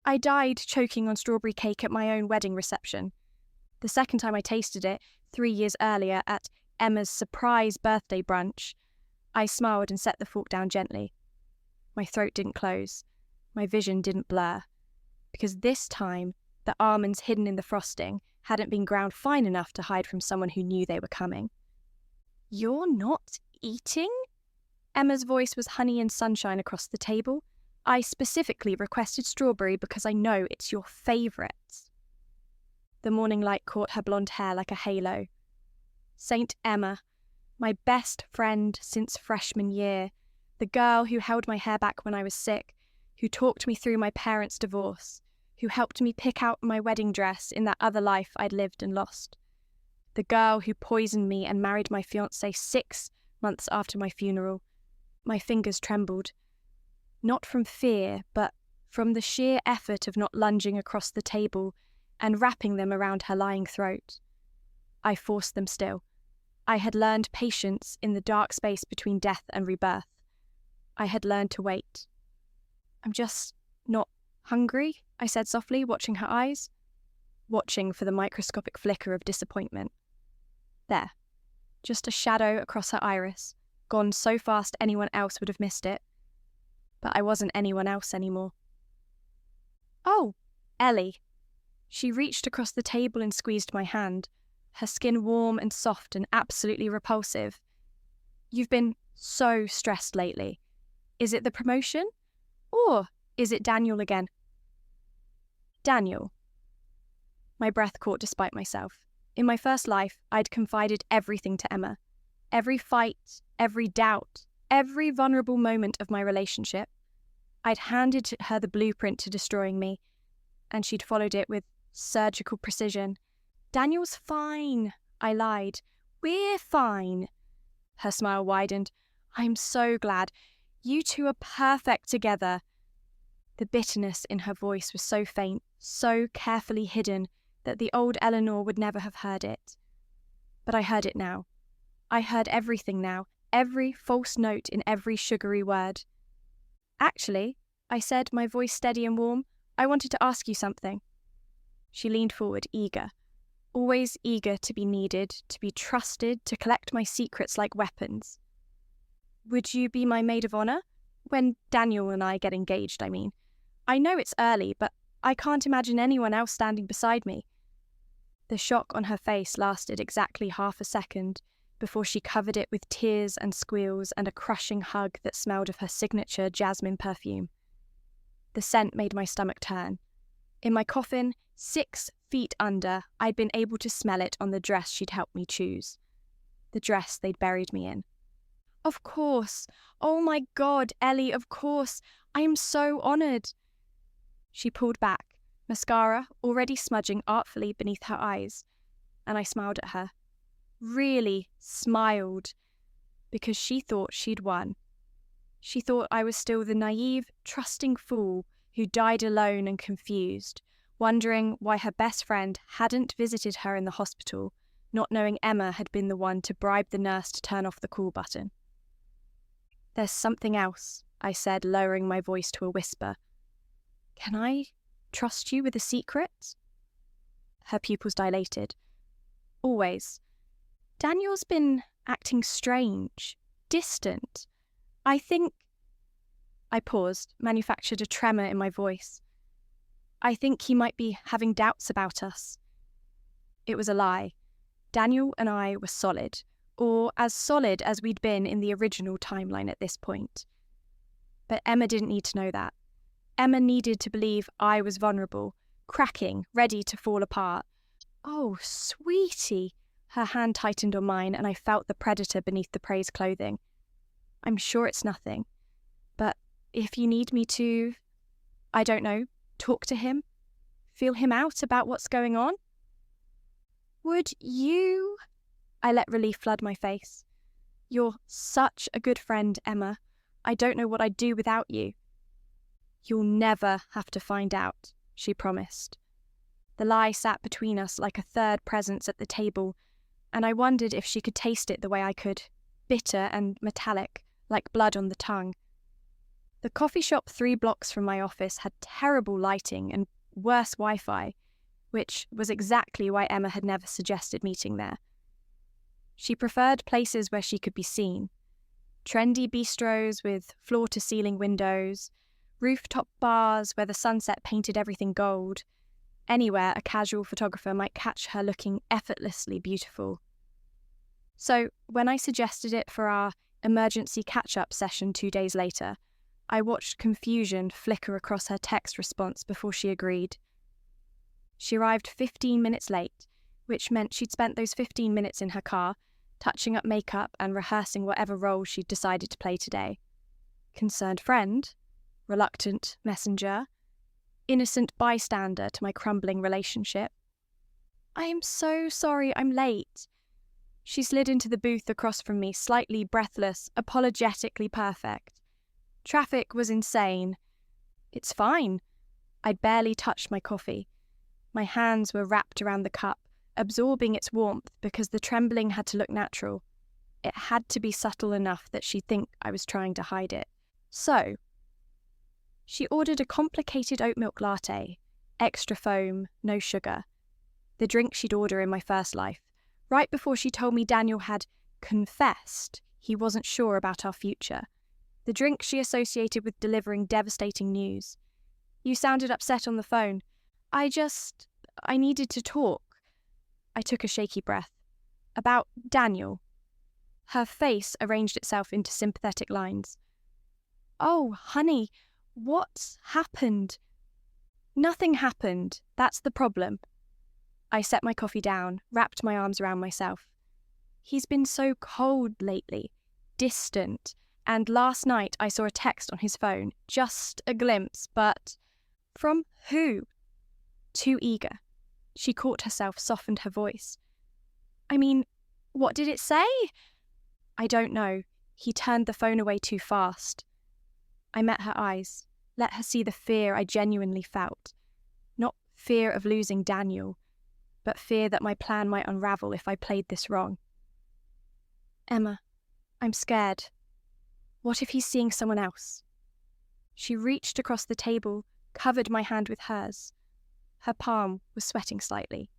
I died choking on strawberry cake at my own wedding reception. The second time I tasted it, 3 years earlier at Emma's surprise birthday brunch, I smiled and set the fork down gently. My throat didn't close. My vision didn't blur. Because this time, the almonds hidden in the frosting hadn't been ground fine enough to hide from someone who knew they were coming. "You're not eating?" Emma's voice was honey and sunshine across the table. "I specifically requested strawberry because I know it's your favourite." The morning light caught her blonde hair like a halo. Saint Emma, my best friend since freshman year, the girl who held my hair back when I was sick, who talked me through my parents' divorce, who helped me pick out my wedding dress in that other life I'd lived and lost. The girl who poisoned me and married my fiancé 6 months after my funeral. My fingers trembled. Not from fear, but from the sheer effort of not lunging across the table and wrapping them around her lying throat. I forced them still. I had learned patience in the dark space between death and rebirth. I had learned to wait. "I'm just not hungry," I said softly, watching her eyes, watching for the microscopic flicker of disappointment. There, just a shadow across her iris, gone so fast anyone else would have missed it. But I wasn't anyone else anymore. "Oh, Ellie." She reached across the table and squeezed my hand, her skin warm and soft and absolutely repulsive. "You've been so stressed lately. Is it the promotion? Or is it Daniel again?" Daniel. My breath caught despite myself. In my first life, I'd confided everything to Emma. Every fight, every doubt, every vulnerable moment of my relationship. I'd handed her the blueprint to destroying me, and she'd followed it with surgical precision. "Daniel's fine," I lied. "We're fine." Her smile widened. "I'm so glad. You two are perfect together." The bitterness in her voice was so faint, so carefully hidden, that the old Eleanor would never have heard it. But I heard it now. I heard everything now, every false note in every sugary word. "Actually," I said, my voice steady and warm, "I wanted to ask you something." She leaned forward, eager. Always eager to be needed, to be trusted, to collect my secrets like weapons. "Would you be my maid of honour? When Daniel and I get engaged, I mean. I know it's early, but I can't imagine anyone else standing beside me." The shock on her face lasted exactly half a second before she covered it with tears and squeals and a crushing hug that smelled of her signature jasmine perfume. The scent made my stomach turn. In my coffin, 6 feet under, I'd been able to smell it on the dress she'd helped me choose. The dress they'd buried me in. "Of course. Oh my God, Ellie, of course. I am so honoured." She pulled back, mascara already smudging artfully beneath her eyes, and I smiled at her. Really smiled, because she thought she'd won. She thought I was still the naive, trusting fool who died alone and confused, wondering why her best friend hadn't visited her in the hospital, not knowing Emma had been the one to bribe the nurse to turn off the call button. "There's something else," I said, lowering my voice to a whisper. "Can I trust you with a secret?" Her pupils dilated. "Always. Daniel's been acting strange, distant. I think—" I paused, manufactured a tremor in my voice. "I think he might be having doubts about us." It was a lie. Daniel and I were solid, or as solid as we'd been in the original timeline at this point. But Emma didn't need to know that. Emma needed to believe I was vulnerable, cracking, ready to fall apart. "Oh, sweetie." Her hand tightened on mine and I felt the predator beneath the praise clothing. "I'm sure it's nothing. But if you need me to, I don't know, talk to him, feel him out about what's going on." "Would you?" I let relief flood my face. "You're such a good friend, Emma. I don't know what I'd do without you." "You'll never have to find out," she promised. The lie sat between us like a third presence at the table, and I wondered if she could taste it the way I could, bitter and metallic, like blood on the tongue. The coffee shop 3 blocks from my office had terrible lighting and worse Wi-Fi, which was exactly why Emma had never suggested meeting there. She preferred places where she could be seen. Trendy bistros with floor-to-ceiling windows, rooftop bars where the sunset painted everything gold, anywhere a casual photographer might catch her looking effortlessly beautiful. So, when I suggested it for our emergency catch-up session 2 days later, I watched confusion flicker across her text response before she agreed. She arrived 15 minutes late, which meant she'd spent those 15 minutes in her car, touching up makeup and rehearsing whatever role she'd decided to play today. Concerned friend, reluctant messenger, innocent bystander to my crumbling relationship. "I am so sorry I'm late." She slid into the booth across from me, slightly breathless, apologetically perfect. Traffic was insane. "It's fine." I'd barely touched my coffee. My hands were wrapped around the cup, absorbing its warmth because the trembling had to look natural. It had to be subtle enough that she'd think I was trying to hide it. So, she ordered a complicated oat milk latte, extra foam, no sugar. The drink she'd order in my first life, right before she told me Daniel had confessed he wasn't sure about our future. The drink she associated with delivering devastating news. "You sounded upset on the phone." I needed to talk." I took a shaky breath. "About Daniel." Her face arranged itself into sympathetic lines. "Oh, honey, what's happened?" "Nothing happened. That's the problem." I set my coffee down, wrapped my arms around myself. "He's been so cold lately, distant, and last night I saw a text on his phone, just a glimpse, but..." "From who?" Too eager. She caught herself, softened her voice. "I mean, what did it say?" "I don't know. He turned the phone away too fast." I met her eyes, let her see the fear I genuinely felt. Not fear of losing Daniel, but fear that my plan might unravel if I played this wrong. "Emma, I'm scared. What if he's seeing someone else?" She reached across the table, covered my hand with hers. Her palm was sweating slightly.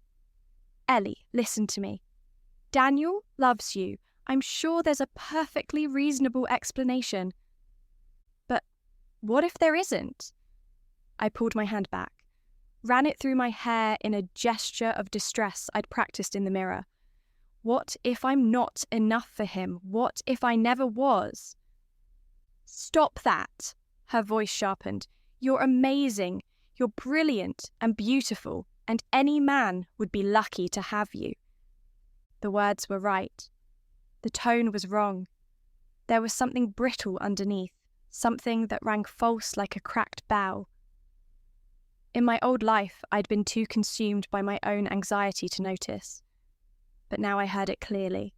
"Ellie, listen to me. Daniel loves you. I'm sure there's a perfectly reasonable explanation. But what if there isn't?" I pulled my hand back, ran it through my hair in a gesture of distress I'd practiced in the mirror. What if I'm not enough for him? What if I never was? "Stop that," her voice sharpened. "You're amazing. You're brilliant and beautiful, and any man would be lucky to have you." The words were right. The tone was wrong. There was something brittle underneath, something that rang false like a cracked bow. In my old life, I'd been too consumed by my own anxiety to notice. But now I heard it clearly.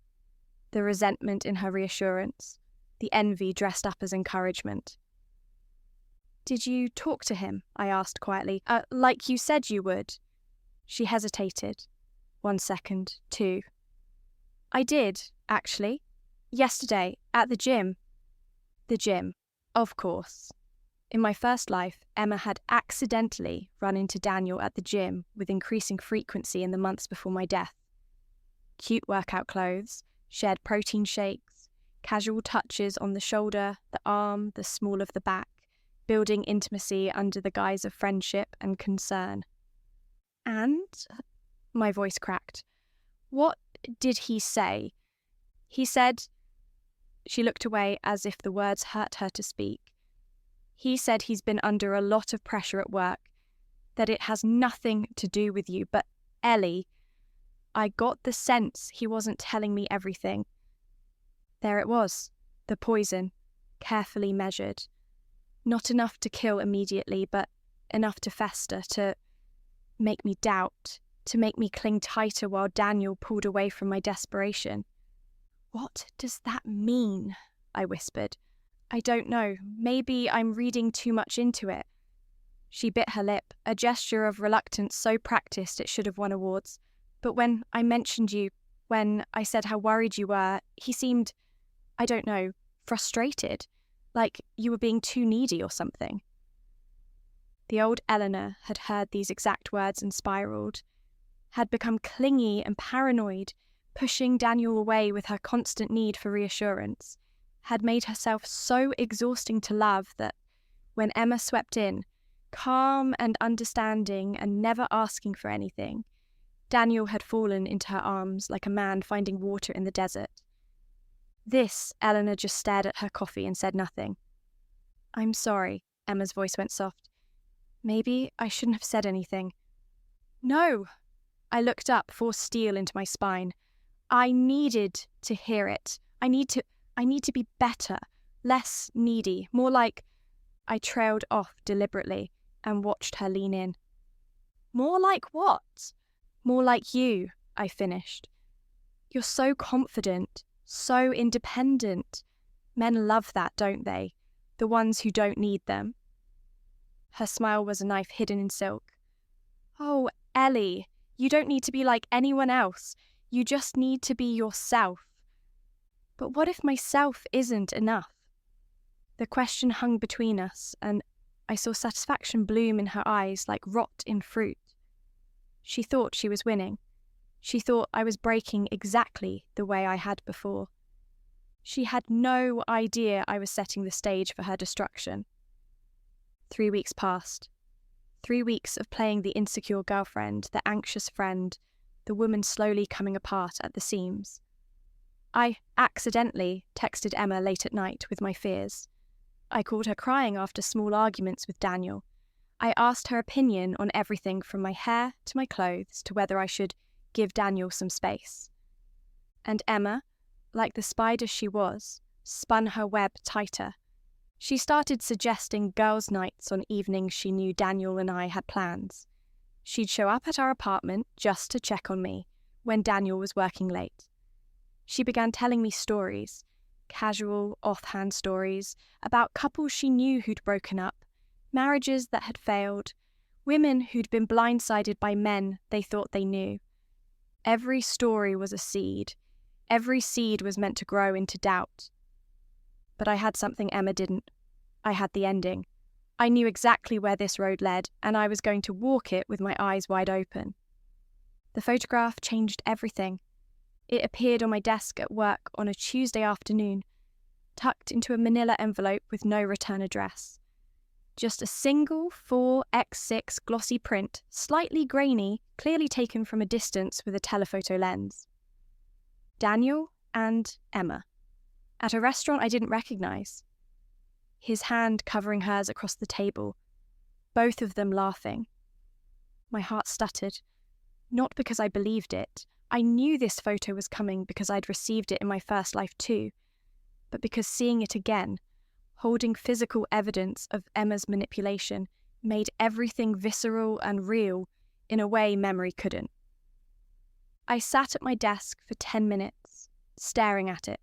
The resentment in her reassurance, the envy dressed up as encouragement. "Did you talk to him?" I asked quietly. Like you said you would." She hesitated. 1 second, 2. "I did, actually. Yesterday, at the gym." The gym, of course. In my first life, Emma had accidentally run into Daniel at the gym with increasing frequency in the months before my death. Cute workout clothes, shared protein shakes, casual touches on the shoulder, the arm, the small of the back, building intimacy under the guise of friendship and concern. "And?" My voice cracked. "What did he say?" "He said..." She looked away as if the words hurt her to speak. "He said he's been under a lot of pressure at work, that it has nothing to do with you, but Ellie, I got the sense he wasn't telling me everything." There it was, the poison, carefully measured. Not enough to kill immediately, but enough to fester, to make me doubt, to make me cling tighter while Daniel pulled away from my desperation. "What does that mean?" I whispered. "I don't know. Maybe I'm reading too much into it." She bit her lip, a gesture of reluctance so practiced it should have won awards. "But when I mentioned you, when I said how worried you were, he seemed, I don't know, frustrated. like you were being too needy or something. The old Eleanor had heard these exact words and spiraled, had become clingy and paranoid, pushing Daniel away with her constant need for reassurance, had made herself so exhausting to love that when Emma swept in, calm and understanding and never asking for anything, Daniel had fallen into her arms like a man finding water in the desert. This, Eleanor just stared at her coffee and said nothing. "I'm sorry," Emma's voice went soft. "Maybe I shouldn't have said anything." "No!" I looked up, forced steel into my spine. I needed to hear it. I need to be better, less needy, more like... I trailed off deliberately and watched her lean in. "More like what?" "More like you," I finished. "You're so confident, so independent. Men love that, don't they? The ones who don't need them." Her smile was a knife hidden in silk. "Oh, Ellie, you don't need to be like anyone else. You just need to be yourself." "But what if myself isn't enough?" The question hung between us, and I saw satisfaction bloom in her eyes like rot in fruit. She thought she was winning. She thought I was breaking exactly the way I had before. She had no idea I was setting the stage for her destruction. 3 weeks passed. 3 weeks of playing the insecure girlfriend, the anxious friend, the woman slowly coming apart at the seams. I accidentally texted Emma late at night with my fears. I called her crying after small arguments with Daniel. I asked her opinion on everything from my hair to my clothes to whether I should give Daniel some space. And Emma, like the spider she was, spun her web tighter. She started suggesting girls' nights on evenings she knew Daniel and I had plans. She'd show up at our apartment just to check on me when Daniel was working late. She began telling me stories, casual, offhand stories, about couples she knew who'd broken up, marriages that had failed, women who'd been blindsided by men they thought they knew. Every story was a seed. Every seed was meant to grow into doubt. But I had something Emma didn't. I had the ending. I knew exactly where this road led, and I was going to walk it with my eyes wide open. The photograph changed everything. It appeared on my desk at work on a Tuesday afternoon, tucked into a manila envelope with no return address. Just a single 4x6 glossy print, slightly grainy, clearly taken from a distance with a telephoto lens. Daniel and Emma, at a restaurant I didn't recognise. His hand covering hers across the table, both of them laughing. My heart stuttered, not because I believed it. I knew this photo was coming because I'd received it in my first life too, but because seeing it again, holding physical evidence of Emma's manipulation, made everything visceral and real in a way memory couldn't. I sat at my desk for 10 minutes, staring at it.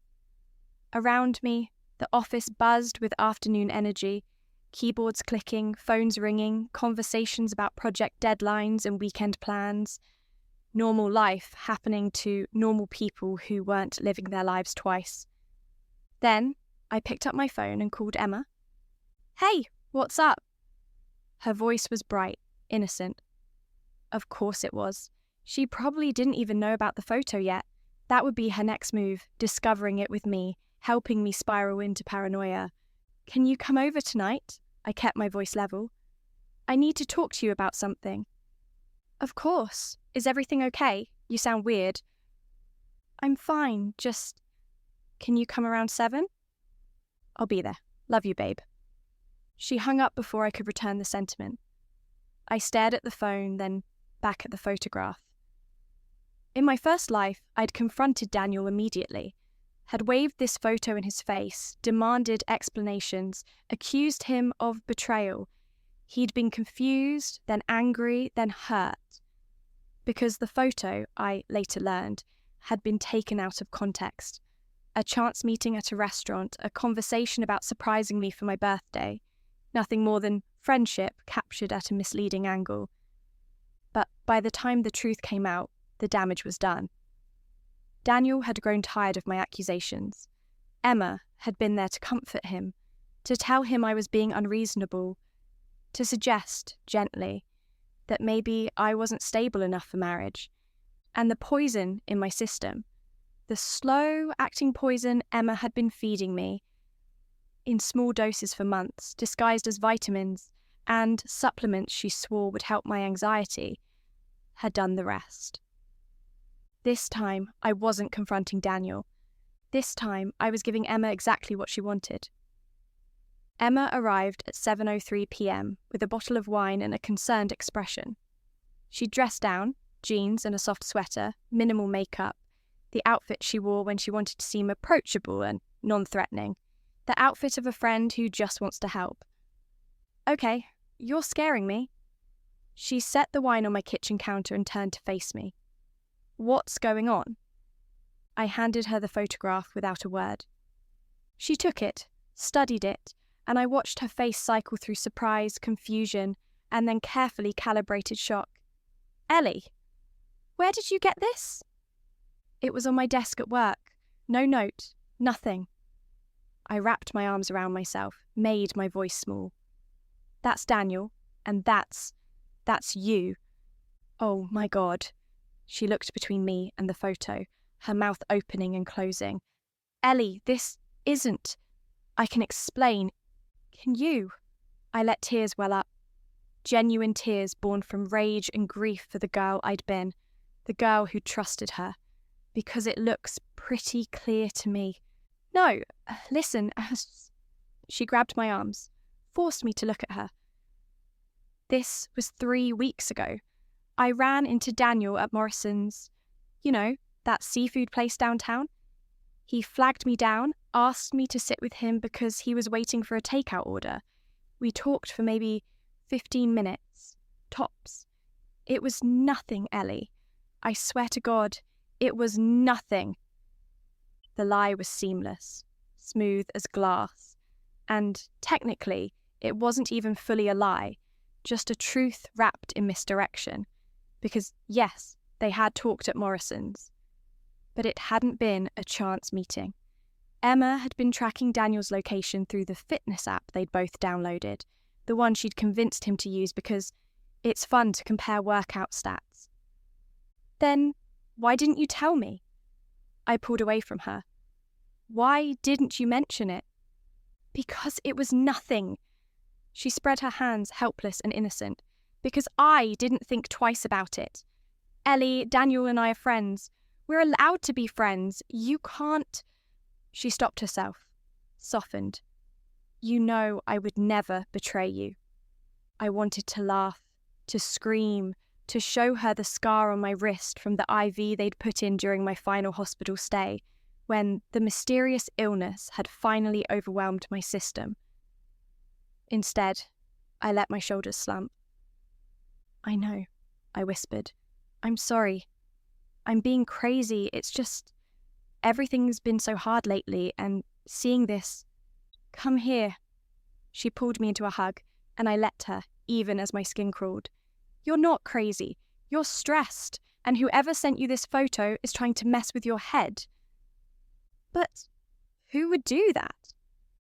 Around me, the office buzzed with afternoon energy, keyboards clicking, phones ringing, conversations about project deadlines and weekend plans. Normal life happening to normal people who weren't living their lives twice. Then I picked up my phone and called Emma. "Hey, what's up?" Her voice was bright, innocent. Of course it was. She probably didn't even know about the photo yet. That would be her next move, discovering it with me, helping me spiral into paranoia. "Can you come over tonight?" I kept my voice level. "I need to talk to you about something." "Of course. Is everything okay? You sound weird." "I'm fine, just... Can you come around 7? "I'll be there. Love you, babe." She hung up before I could return the sentiment. I stared at the phone, then back at the photograph. In my first life, I'd confronted Daniel immediately, had waved this photo in his face, demanded explanations, accused him of betrayal. He'd been confused, then angry, then hurt. Because the photo, I later learned, had been taken out of context. A chance meeting at a restaurant, a conversation about surprising me for my birthday. Nothing more than friendship captured at a misleading angle. But by the time the truth came out, the damage was done. Daniel had grown tired of my accusations. Emma had been there to comfort him. to tell him I was being unreasonable, to suggest, gently, that maybe I wasn't stable enough for marriage, and the poison in my system, the slow-acting poison Emma had been feeding me in small doses for months, disguised as vitamins and supplements she swore would help my anxiety, had done the rest. This time, I wasn't confronting Daniel. This time, I was giving Emma exactly what she wanted. Emma arrived at 7:03 p.m. with a bottle of wine and a concerned expression. She dressed down, jeans and a soft sweater, minimal makeup, the outfit she wore when she wanted to seem approachable and non-threatening, the outfit of a friend who just wants to help. "Okay, you're scaring me." She set the wine on my kitchen counter and turned to face me. "What's going on?" I handed her the photograph without a word. She took it, studied it, and I watched her face cycle through surprise, confusion, and then carefully calibrated shock. "Ellie, where did you get this?" "It was on my desk at work. No note, nothing." I wrapped my arms around myself, made my voice small. "That's Daniel, and that's you." "Oh my God." She looked between me and the photo, her mouth opening and closing. "Ellie, this isn't. I can explain. Can you?" I let tears well up. Genuine tears born from rage and grief for the girl I'd been, the girl who trusted her. Because it looks pretty clear to me. "No, listen." She grabbed my arms, forced me to look at her. "This was 3 weeks ago. I ran into Daniel at Morrison's, that seafood place downtown. He flagged me down, asked me to sit with him because he was waiting for a takeout order. We talked for maybe 15 minutes, tops. It was nothing, Ellie. I swear to God, it was nothing." The lie was seamless, smooth as glass, and technically, it wasn't even fully a lie, just a truth wrapped in misdirection. Because, yes, they had talked at Morrison's, but it hadn't been a chance meeting. Emma had been tracking Daniel's location through the fitness app they'd both downloaded, the one she'd convinced him to use because it's fun to compare workout stats. "Then, why didn't you tell me?" I pulled away from her. "Why didn't you mention it?" "Because it was nothing." She spread her hands, helpless and innocent. "Because I didn't think twice about it. Ellie, Daniel and I are friends. We're allowed to be friends. You can't..." She stopped herself, softened. "You know I would never betray you." I wanted to laugh, to scream, to show her the scar on my wrist from the IV they'd put in during my final hospital stay, when the mysterious illness had finally overwhelmed my system. Instead, I let my shoulders slump. "I know," I whispered. "I'm sorry. I'm being crazy. It's just... everything's been so hard lately, and seeing this... Come here." She pulled me into a hug, and I let her, even as my skin crawled. "You're not crazy. You're stressed, and whoever sent you this photo is trying to mess with your head." "But who would do that?"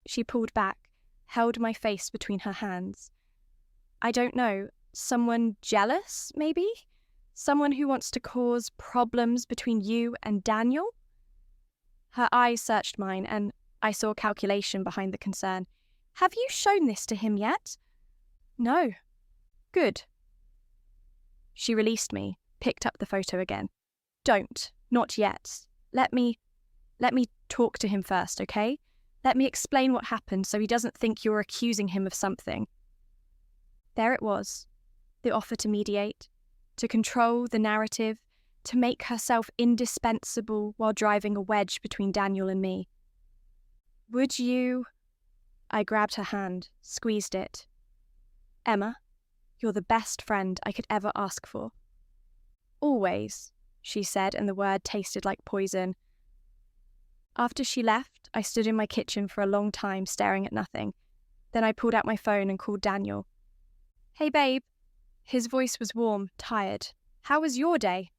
She pulled back, held my face between her hands. "I don't know. Someone jealous, maybe? Someone who wants to cause problems between you and Daniel?" Her eyes searched mine, and I saw calculation behind the concern. "Have you shown this to him yet?" "No." "Good." She released me, picked up the photo again. "Don't. Not yet. Let me talk to him first, okay? Let me explain what happened so he doesn't think you're accusing him of something." There it was, the offer to mediate, to control the narrative, to make herself indispensable while driving a wedge between Daniel and me. "Would you..." I grabbed her hand, squeezed it. "Emma, you're the best friend I could ever ask for." "Always," she said, and the word tasted like poison. After she left, I stood in my kitchen for a long time staring at nothing. Then I pulled out my phone and called Daniel. "Hey, babe." His voice was warm, tired. "How was your day?"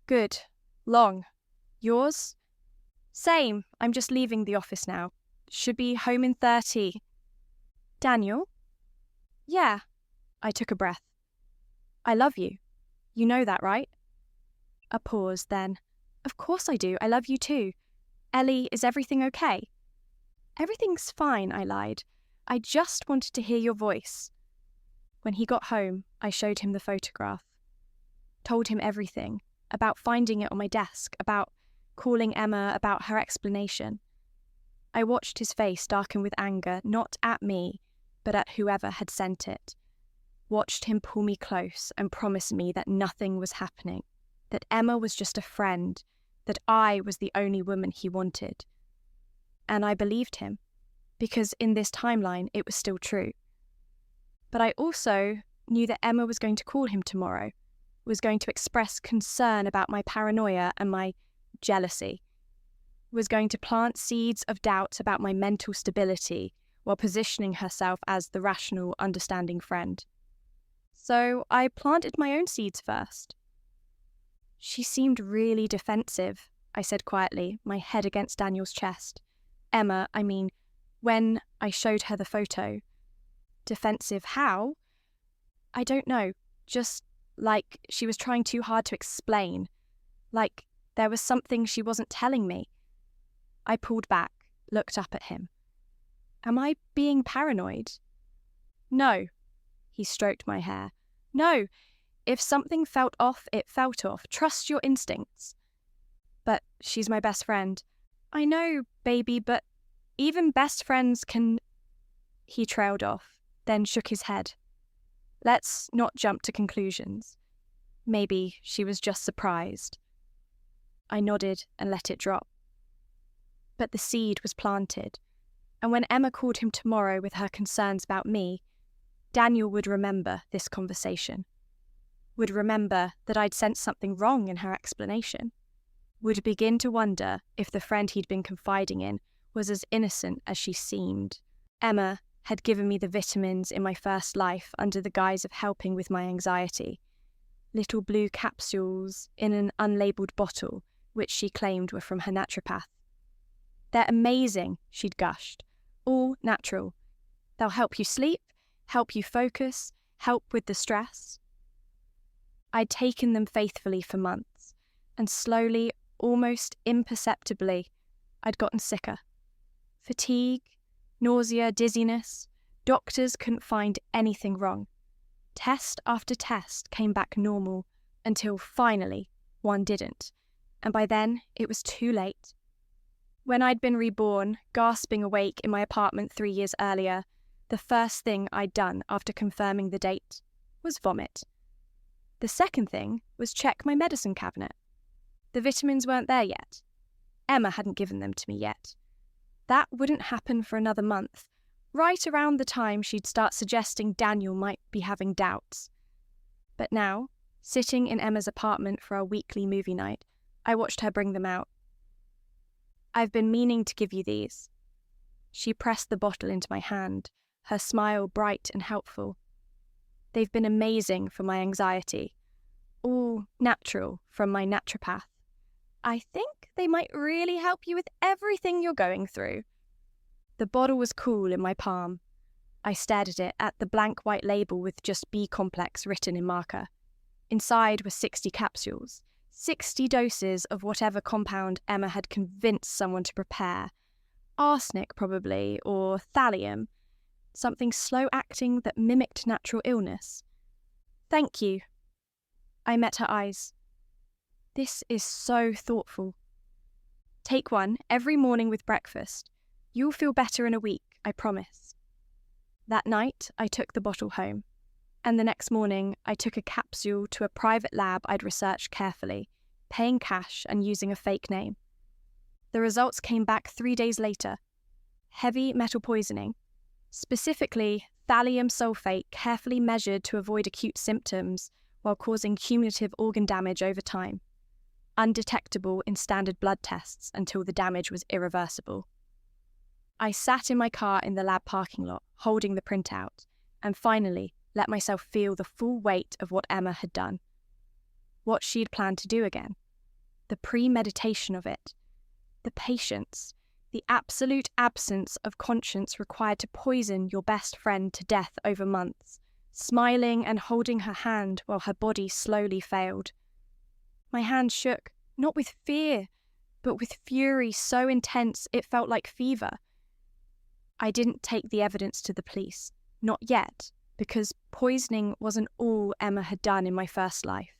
"Good. Long. Yours?" "Same. I'm just leaving the office now. Should be home in 30. Daniel? Yeah. I took a breath. I love you. You know that, right? A pause, then. Of course I do. I love you too. Ellie, is everything okay? Everything's fine, I lied. I just wanted to hear your voice. When he got home, I showed him the photograph. Told him everything, about finding it on my desk, about calling Emma, about her explanation. I watched his face darken with anger, not at me, but at whoever had sent it. Watched him pull me close and promise me that nothing was happening, that Emma was just a friend, that I was the only woman he wanted. And I believed him, because in this timeline it was still true. But I also knew that Emma was going to call him tomorrow, was going to express concern about my paranoia and my jealousy, was going to plant seeds of doubt about my mental stability while positioning herself as the rational, understanding friend. So I planted my own seeds first. She seemed really defensive, I said quietly, my head against Daniel's chest. Emma, I mean, when I showed her the photo. Defensive how? I don't know, just like she was trying too hard to explain, like there was something she wasn't telling me. I pulled back, looked up at him. Am I being paranoid? No. He stroked my hair. No, if something felt off, it felt off. Trust your instincts. But she's my best friend. I know, baby, but even best friends can... He trailed off, then shook his head. Let's not jump to conclusions. Maybe she was just surprised. I nodded and let it drop. But the seed was planted, and when Emma called him tomorrow with her concerns about me, Daniel would remember this conversation, would remember that I'd sensed something wrong in her explanation, would begin to wonder if the friend he'd been confiding in was as innocent as she seemed. Emma had given me the vitamins in my first life under the guise of helping with my anxiety. Little blue capsules in an unlabelled bottle, which she claimed were from her naturopath. They're amazing, she'd gushed. All natural. They'll help you sleep, help you focus, help with the stress. I'd taken them faithfully for months, and slowly, almost imperceptibly, I'd gotten sicker. Fatigue, nausea, dizziness. Doctors couldn't find anything wrong. Test after test came back normal until finally one didn't, and by then it was too late. When I'd been reborn, gasping awake in my apartment 3 years earlier, the first thing I'd done after confirming the date was vomit. The second thing was check my medicine cabinet. The vitamins weren't there yet. Emma hadn't given them to me yet. That wouldn't happen for another month, right around the time she'd start suggesting Daniel might be having doubts. But now, sitting in Emma's apartment for our weekly movie night, I watched her bring them out. I've been meaning to give you these. She pressed the bottle into my hand, her smile bright and helpful. They've been amazing for my anxiety, all natural from my naturopath. I think they might really help you with everything you're going through. The bottle was cool in my palm. I stared at it, at the blank white label with just B complex written in marker. Inside were 60 capsules, 60 doses of whatever compound Emma had convinced someone to prepare. Arsenic, probably, or thallium. Something slow-acting that mimicked natural illness. Thank you. I met her eyes. This is so thoughtful. Take one every morning with breakfast. You'll feel better in a week, I promise. That night, I took the bottle home, and the next morning, I took a capsule to a private lab I'd researched carefully, paying cash and using a fake name. The results came back 3 days later. Heavy metal poisoning, specifically thallium sulfate carefully measured to avoid acute symptoms while causing cumulative organ damage over time. Undetectable in standard blood tests until the damage was irreversible. I sat in my car in the lab parking lot, holding the printout, and finally let myself feel the full weight of what Emma had done. What she'd planned to do again. The premeditation of it. The patience. The absolute absence of conscience required to poison your best friend to death over months, smiling and holding her hand while her body slowly failed. My hand shook, not with fear, but with fury so intense it felt like fever. I didn't take the evidence to the police, not yet, because poisoning wasn't all Emma had done in my first life.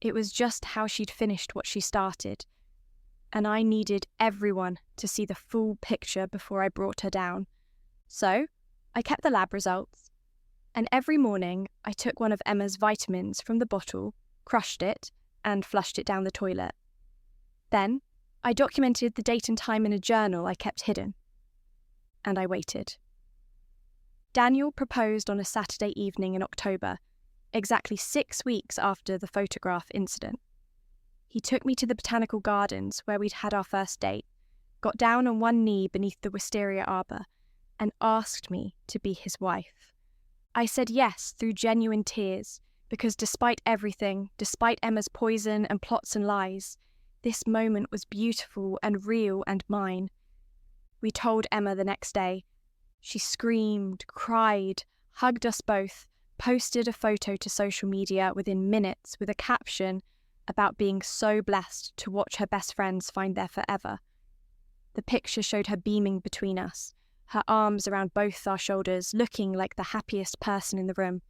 It was just how she'd finished what she started, and I needed everyone to see the full picture before I brought her down. So, I kept the lab results, and every morning I took one of Emma's vitamins from the bottle, crushed it, and flushed it down the toilet. Then, I documented the date and time in a journal I kept hidden. And I waited. Daniel proposed on a Saturday evening in October, exactly 6 weeks after the photograph incident. He took me to the botanical gardens where we'd had our first date, got down on one knee beneath the wisteria arbour, and asked me to be his wife. I said yes through genuine tears, because despite everything, despite Emma's poison and plots and lies, this moment was beautiful and real and mine. We told Emma the next day. She screamed, cried, hugged us both, posted a photo to social media within minutes with a caption about being so blessed to watch her best friends find their forever. The picture showed her beaming between us, her arms around both our shoulders, looking like the happiest person in the room.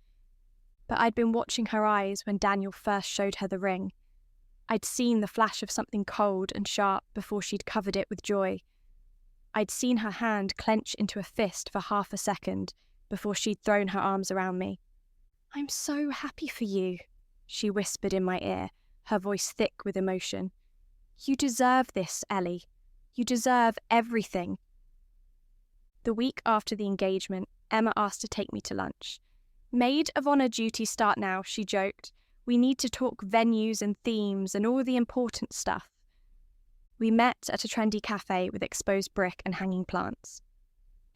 But I'd been watching her eyes when Daniel first showed her the ring. I'd seen the flash of something cold and sharp before she'd covered it with joy. I'd seen her hand clench into a fist for half a second before she'd thrown her arms around me. "I'm so happy for you," she whispered in my ear, her voice thick with emotion. "You deserve this, Ellie. You deserve everything." The week after the engagement, Emma asked to take me to lunch. "Maid of honour duties start now," she joked. "We need to talk venues and themes and all the important stuff." We met at a trendy cafe with exposed brick and hanging plants.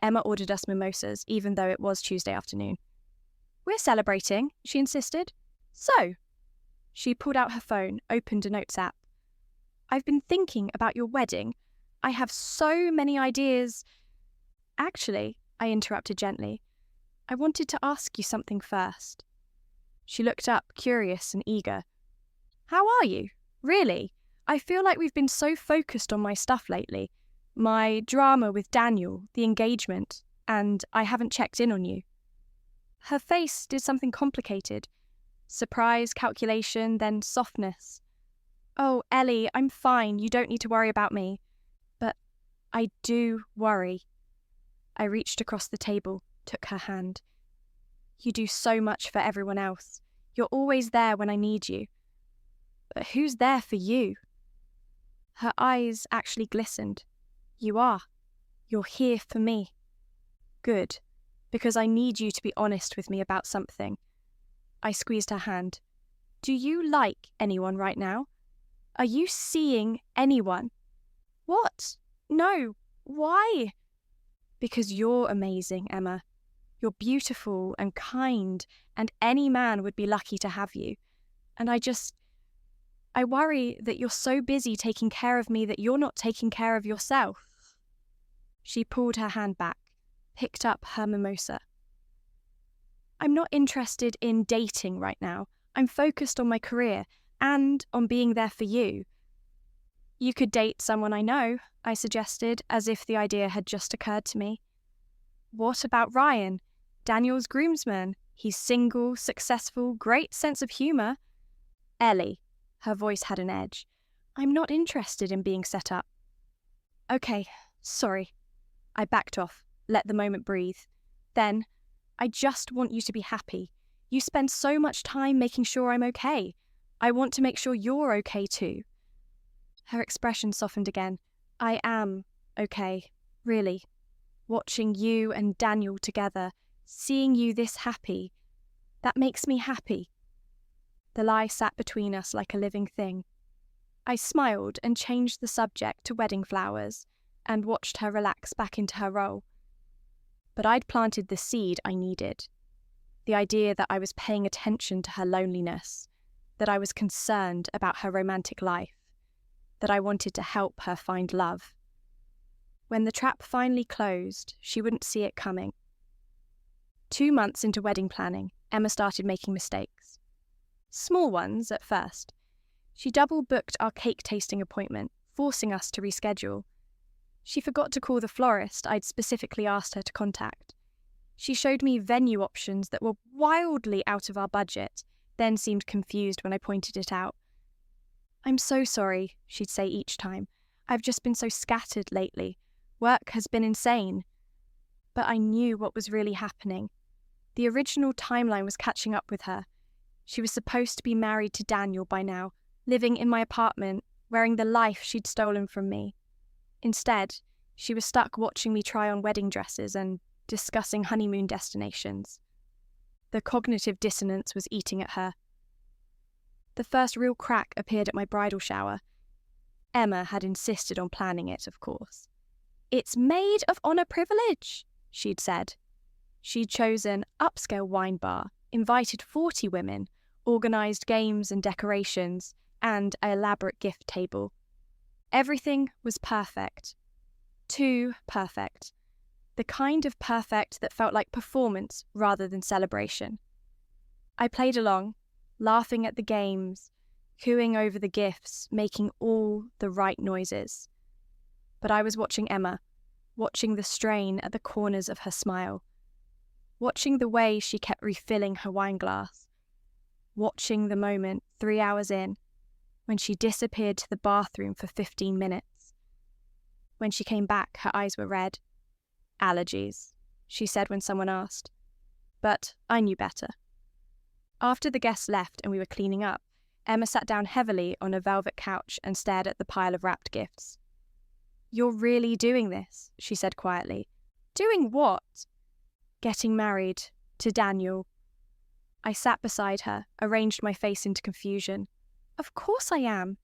Emma ordered us mimosas, even though it was Tuesday afternoon. "We're celebrating," she insisted. "So?" She pulled out her phone, opened a notes app. "I've been thinking about your wedding. I have so many ideas." "Actually," I interrupted gently, "I wanted to ask you something first." She looked up, curious and eager. "How are you? Really? I feel like we've been so focused on my stuff lately. My drama with Daniel, the engagement, and I haven't checked in on you." Her face did something complicated. Surprise, calculation, then softness. "Oh, Ellie, I'm fine. You don't need to worry about me." "But I do worry." I reached across the table, took her hand. "You do so much for everyone else. You're always there when I need you. But who's there for you?" Her eyes actually glistened. "You are. You're here for me." "Good, because I need you to be honest with me about something." I squeezed her hand. "Do you like anyone right now? Are you seeing anyone?" "What? No. Why?" "Because you're amazing, Emma. You're beautiful and kind, and any man would be lucky to have you. And I worry that you're so busy taking care of me that you're not taking care of yourself." She pulled her hand back, picked up her mimosa. "I'm not interested in dating right now. I'm focused on my career and on being there for you." "You could date someone I know," I suggested, as if the idea had just occurred to me. "What about Ryan, Daniel's groomsman? He's single, successful, great sense of humour." "Ellie," her voice had an edge, "I'm not interested in being set up." "Okay, sorry." I backed off, let the moment breathe. Then, "I just want you to be happy. You spend so much time making sure I'm okay. I want to make sure you're okay too." Her expression softened again. "I am okay, really. Watching you and Daniel together, seeing you this happy, that makes me happy." The lie sat between us like a living thing. I smiled and changed the subject to wedding flowers and watched her relax back into her role. But I'd planted the seed I needed. The idea that I was paying attention to her loneliness, that I was concerned about her romantic life, that I wanted to help her find love. When the trap finally closed, she wouldn't see it coming. 2 months into wedding planning, Emma started making mistakes. Small ones at first. She double-booked our cake tasting appointment, forcing us to reschedule. She forgot to call the florist I'd specifically asked her to contact. She showed me venue options that were wildly out of our budget, then seemed confused when I pointed it out. "I'm so sorry," she'd say each time. "I've just been so scattered lately. Work has been insane." But I knew what was really happening. The original timeline was catching up with her. She was supposed to be married to Daniel by now, living in my apartment, wearing the life she'd stolen from me. Instead, she was stuck watching me try on wedding dresses and discussing honeymoon destinations. The cognitive dissonance was eating at her. The first real crack appeared at my bridal shower. Emma had insisted on planning it, of course. "It's maid of honour privilege," she'd said. She'd chosen upscale wine bar, invited 40 women, organised games and decorations, and an elaborate gift table. Everything was perfect. Too perfect. The kind of perfect that felt like performance rather than celebration. I played along, laughing at the games, cooing over the gifts, making all the right noises. But I was watching Emma, watching the strain at the corners of her smile, watching the way she kept refilling her wine glass, watching the moment 3 hours in, when she disappeared to the bathroom for 15 minutes. When she came back, her eyes were red. "Allergies," she said when someone asked. But I knew better. After the guests left and we were cleaning up, Emma sat down heavily on a velvet couch and stared at the pile of wrapped gifts. "You're really doing this," she said quietly. "Doing what?" "Getting married to Daniel." I sat beside her, arranged my face into confusion. "Of course I am.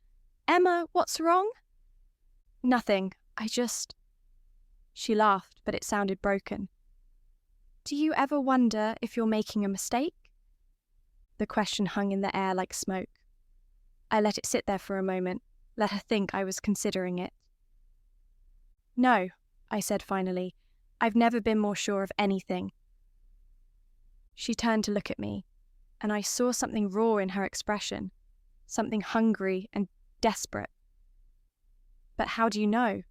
Emma, what's wrong?" "Nothing. She laughed, but it sounded broken. "Do you ever wonder if you're making a mistake?" The question hung in the air like smoke. I let it sit there for a moment, let her think I was considering it. "No," I said finally. "I've never been more sure of anything." She turned to look at me, and I saw something raw in her expression, something hungry and desperate. "But how do you know?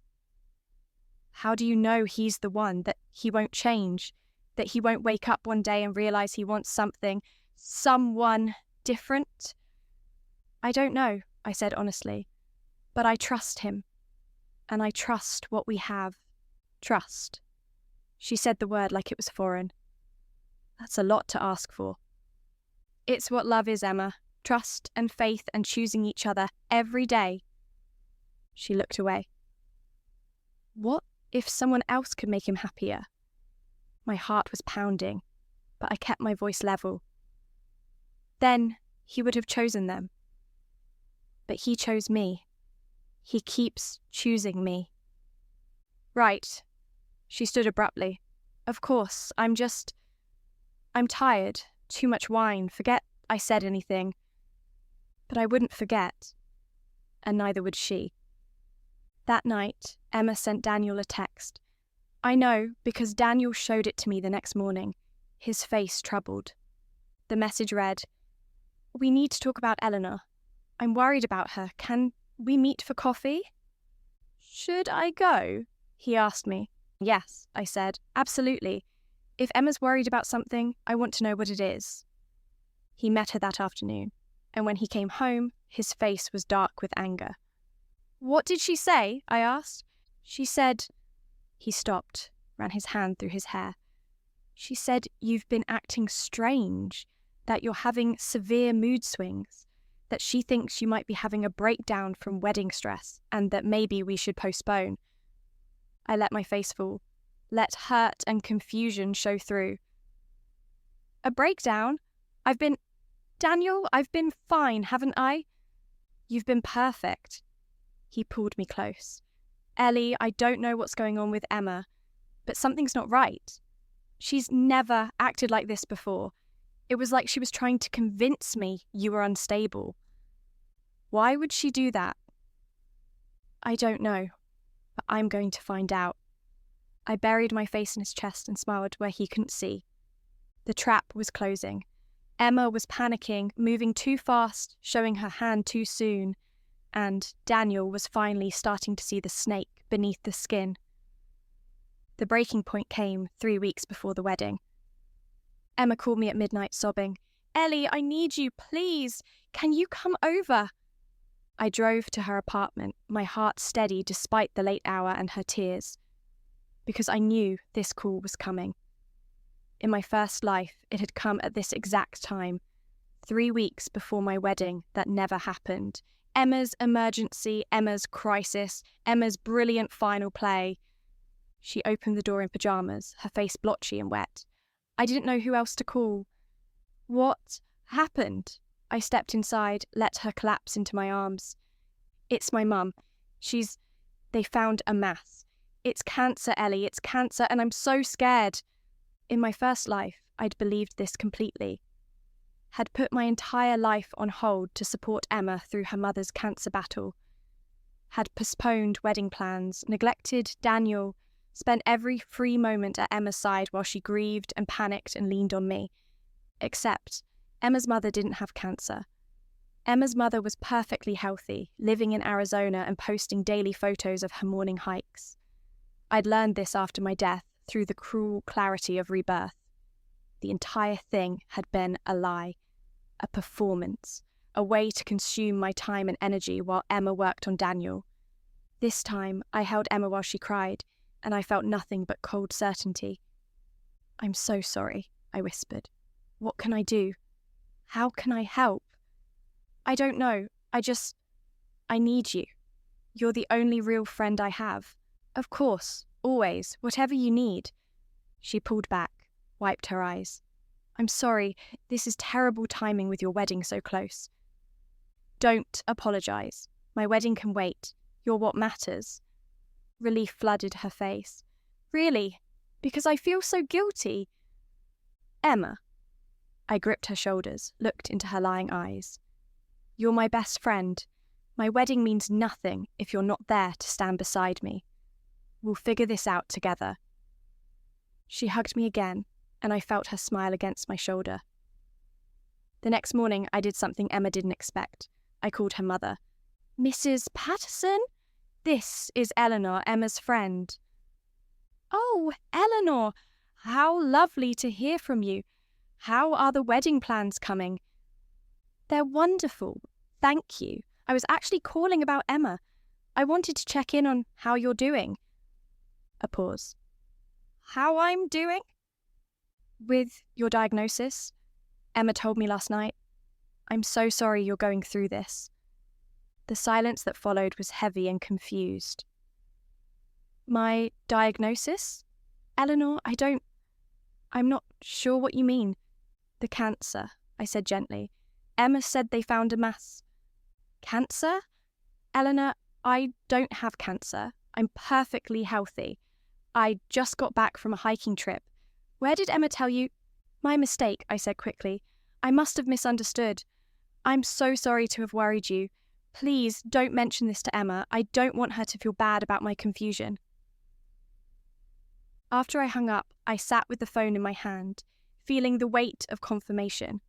How do you know he's the one, that he won't change, that he won't wake up one day and realise he wants someone different?" "I don't know," I said honestly, "but I trust him, and I trust what we have. Trust." She said the word like it was foreign. "That's a lot to ask for." "It's what love is, Emma. Trust and faith and choosing each other every day." She looked away. What if someone else could make him happier? My heart was pounding, but I kept my voice level. Then he would have chosen them. But he chose me. He keeps choosing me. "Right." She stood abruptly. "Of course, I'm tired. Too much wine. Forget I said anything." But I wouldn't forget. And neither would she. That night, Emma sent Daniel a text. I know because Daniel showed it to me the next morning, his face troubled. The message read, "We need to talk about Eleanor. I'm worried about her. Can we meet for coffee?" "Should I go?" he asked me. "Yes," I said, "absolutely. If Emma's worried about something, I want to know what it is." He met her that afternoon, and when he came home, his face was dark with anger. "What did she say?" I asked. "She said..." He stopped, ran his hand through his hair. "She said you've been acting strange, that you're having severe mood swings, that she thinks you might be having a breakdown from wedding stress, and that maybe we should postpone." I let my face fall, let hurt and confusion show through. "A breakdown? Daniel, I've been fine, haven't I?" "You've been perfect." He pulled me close. "Ellie, I don't know what's going on with Emma, but something's not right. She's never acted like this before. It was like she was trying to convince me you were unstable." "Why would she do that?" "I don't know, but I'm going to find out." I buried my face in his chest and smiled where he couldn't see. The trap was closing. Emma was panicking, moving too fast, showing her hand too soon, and Daniel was finally starting to see the snake beneath the skin. The breaking point came 3 weeks before the wedding. Emma called me at midnight, sobbing, "Ellie, I need you, please. Can you come over?" I drove to her apartment, my heart steady despite the late hour and her tears, because I knew this call was coming. In my first life, it had come at this exact time, 3 weeks before my wedding that never happened. Emma's emergency, Emma's crisis, Emma's brilliant final play. She opened the door in pajamas, her face blotchy and wet. I didn't know who else to call. What happened? I stepped inside, let her collapse into my arms. It's my mum. They found a mass. It's cancer, Ellie, it's cancer, and I'm so scared. In my first life, I'd believed this completely. Had put my entire life on hold to support Emma through her mother's cancer battle. Had postponed wedding plans, neglected Daniel, spent every free moment at Emma's side while she grieved and panicked and leaned on me. Except, Emma's mother didn't have cancer. Emma's mother was perfectly healthy, living in Arizona and posting daily photos of her morning hikes. I'd learned this after my death through the cruel clarity of Rebirth. The entire thing had been a lie, a performance, a way to consume my time and energy while Emma worked on Daniel. This time, I held Emma while she cried, and I felt nothing but cold certainty. "I'm so sorry," I whispered. "What can I do? How can I help?" "I don't know. I need you. You're the only real friend I have. Of course, always, whatever you need." She pulled back, wiped her eyes. "I'm sorry, this is terrible timing with your wedding so close." "Don't apologise. My wedding can wait. You're what matters." Relief flooded her face. "Really? Because I feel so guilty." "Emma." I gripped her shoulders, looked into her lying eyes. "You're my best friend. My wedding means nothing if you're not there to stand beside me. We'll figure this out together." She hugged me again, and I felt her smile against my shoulder. The next morning, I did something Emma didn't expect. I called her mother. "Mrs. Patterson? This is Eleanor, Emma's friend." "Oh, Eleanor, how lovely to hear from you. How are the wedding plans coming?" "They're wonderful, thank you. I was actually calling about Emma. I wanted to check in on how you're doing." A pause. "How I'm doing?" "With your diagnosis. Emma told me last night. I'm so sorry you're going through this." The silence that followed was heavy and confused. "My diagnosis? Eleanor, I'm not sure what you mean." "The cancer," I said gently. "Emma said they found a mass." "Cancer? Eleanor, I don't have cancer. I'm perfectly healthy. I just got back from a hiking trip. Where did Emma tell you?" "My mistake," I said quickly. "I must have misunderstood. I'm so sorry to have worried you. Please don't mention this to Emma. I don't want her to feel bad about my confusion." After I hung up, I sat with the phone in my hand, feeling the weight of confirmation.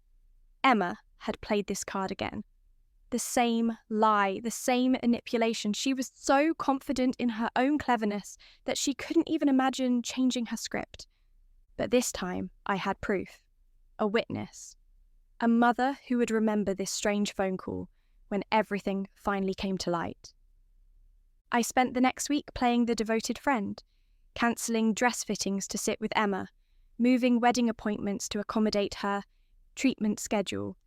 Emma had played this card again. The same lie, the same manipulation. She was so confident in her own cleverness that she couldn't even imagine changing her script. But this time, I had proof. A witness. A mother who would remember this strange phone call when everything finally came to light. I spent the next week playing the devoted friend, cancelling dress fittings to sit with Emma, moving wedding appointments to accommodate her treatment schedule,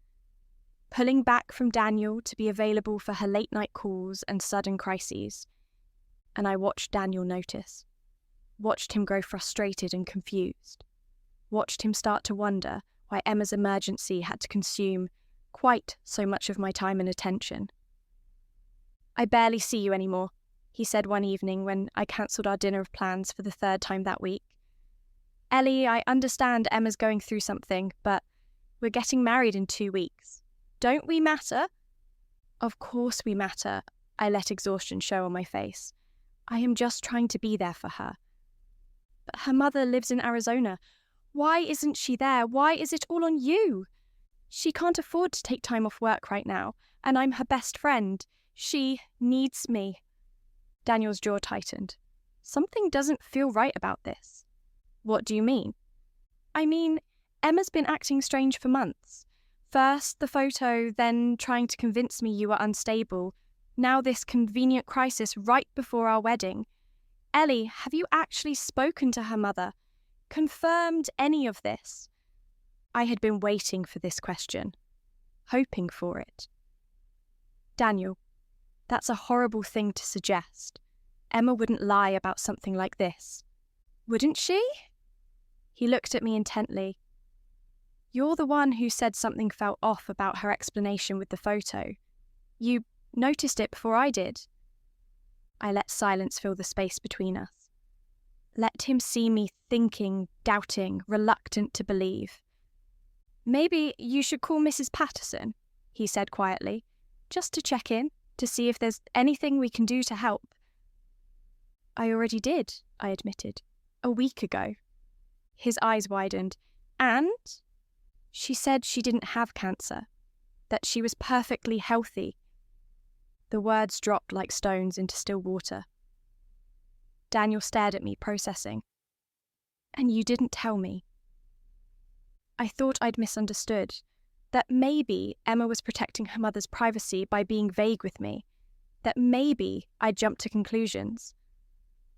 pulling back from Daniel to be available for her late-night calls and sudden crises. And I watched Daniel notice. Watched him grow frustrated and confused. Watched him start to wonder why Emma's emergency had to consume quite so much of my time and attention. "I barely see you anymore," he said one evening when I cancelled our dinner plans for the 3rd time that week. "Ellie, I understand Emma's going through something, but we're getting married in 2 weeks. Don't we matter?" "Of course we matter," I let exhaustion show on my face. "I am just trying to be there for her." But her mother lives in Arizona. Why isn't she there? Why is it all on you? She can't afford to take time off work right now, and I'm her best friend. She needs me. Daniel's jaw tightened. Something doesn't feel right about this. What do you mean? I mean, Emma's been acting strange for months. First the photo, then trying to convince me you were unstable. Now this convenient crisis right before our wedding. Ellie, have you actually spoken to her mother? Confirmed any of this? I had been waiting for this question, hoping for it. Daniel, that's a horrible thing to suggest. Emma wouldn't lie about something like this. Wouldn't she? He looked at me intently. You're the one who said something felt off about her explanation with the photo. You noticed it before I did. I let silence fill the space between us. Let him see me thinking, doubting, reluctant to believe. Maybe you should call Mrs. Patterson, he said quietly, just to check in, to see if there's anything we can do to help. I already did, I admitted, a week ago. His eyes widened. And? She said she didn't have cancer, that she was perfectly healthy. The words dropped like stones into still water. Daniel stared at me, processing. And you didn't tell me. I thought I'd misunderstood, that maybe Emma was protecting her mother's privacy by being vague with me, that maybe I'd jumped to conclusions.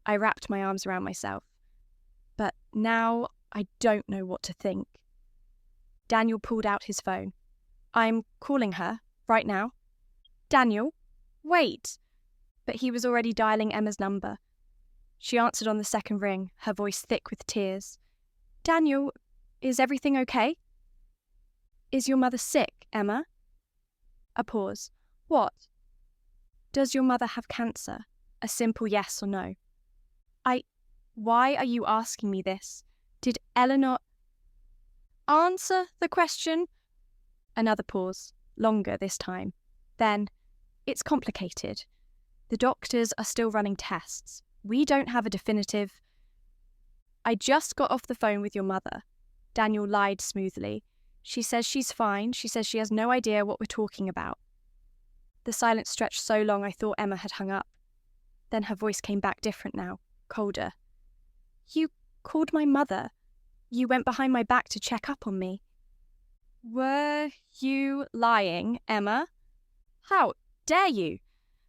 I wrapped my arms around myself. But now I don't know what to think. Daniel pulled out his phone. I'm calling her, right now. Daniel, wait! But he was already dialing Emma's number. She answered on the second ring, her voice thick with tears. Daniel, is everything okay? Is your mother sick, Emma? A pause. What? Does your mother have cancer? A simple yes or no. Why are you asking me this? Did Eleanor... Answer the question. Another pause, longer this time. Then, it's complicated. The doctors are still running tests. We don't have a definitive... I just got off the phone with your mother. Daniel lied smoothly. She says she's fine. She says she has no idea what we're talking about. The silence stretched so long I thought Emma had hung up. Then her voice came back different now, colder. You called my mother. You went behind my back to check up on me. Were you lying, Emma? How dare you?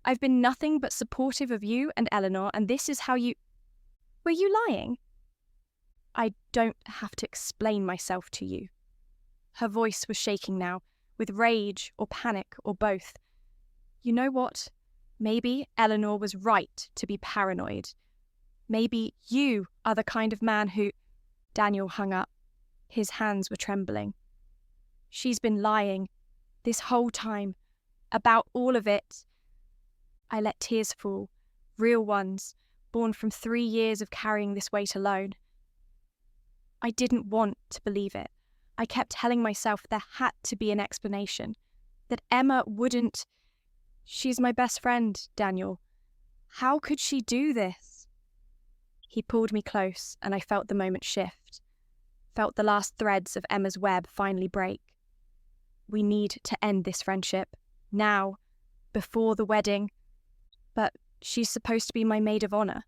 I've been nothing but supportive of you and Eleanor, and this is how you... Were you lying? I don't have to explain myself to you. Her voice was shaking now, with rage or panic or both. You know what? Maybe Eleanor was right to be paranoid. Maybe you are the kind of man who... Daniel hung up. His hands were trembling. She's been lying, this whole time, about all of it. I let tears fall, real ones, born from 3 years of carrying this weight alone. I didn't want to believe it. I kept telling myself there had to be an explanation, that Emma wouldn't... She's my best friend, Daniel. How could she do this? He pulled me close, and I felt the moment shift. Felt the last threads of Emma's web finally break. We need to end this friendship. Now. Before the wedding. But she's supposed to be my maid of honor.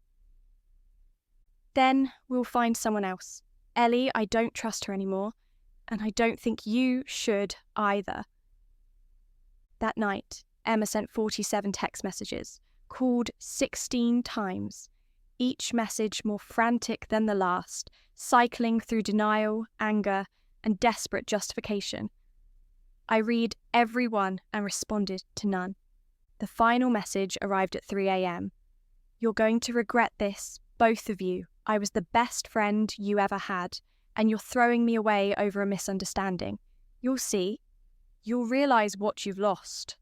Then we'll find someone else. Ellie, I don't trust her anymore, and I don't think you should either. That night, Emma sent 47 text messages, called 16 times. Each message more frantic than the last, cycling through denial, anger, and desperate justification. I read every one and responded to none. The final message arrived at 3 a.m. You're going to regret this, both of you. I was the best friend you ever had, and you're throwing me away over a misunderstanding. You'll see. You'll realise what you've lost.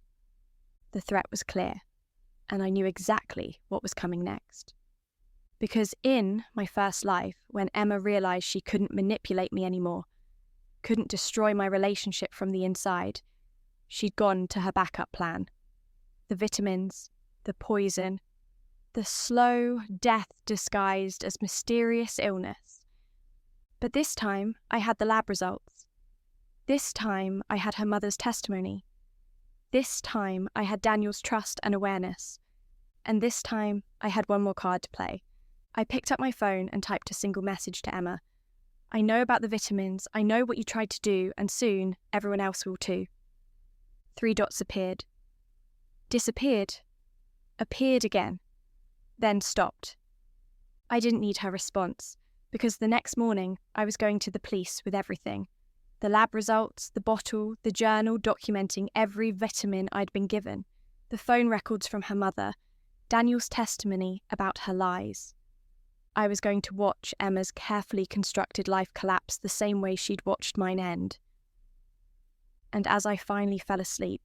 The threat was clear, and I knew exactly what was coming next. Because in my first life, when Emma realised she couldn't manipulate me anymore, couldn't destroy my relationship from the inside, she'd gone to her backup plan. The vitamins, the poison, The slow death disguised as mysterious illness. But this time, I had the lab results. This time, I had her mother's testimony. This time, I had Daniel's trust and awareness. And this time, I had one more card to play. I picked up my phone and typed a single message to Emma. I know about the vitamins, I know what you tried to do, and soon everyone else will too. 3 dots appeared. Disappeared. Appeared again. Then stopped. I didn't need her response, because the next morning I was going to the police with everything. The lab results, the bottle, the journal documenting every vitamin I'd been given, the phone records from her mother, Daniel's testimony about her lies. I was going to watch Emma's carefully constructed life collapse the same way she'd watched mine end. And as I finally fell asleep,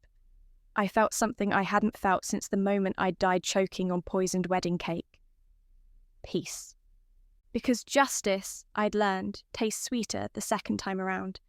I felt something I hadn't felt since the moment I'd died choking on poisoned wedding cake. Peace. Because justice, I'd learned, tastes sweeter the second time around.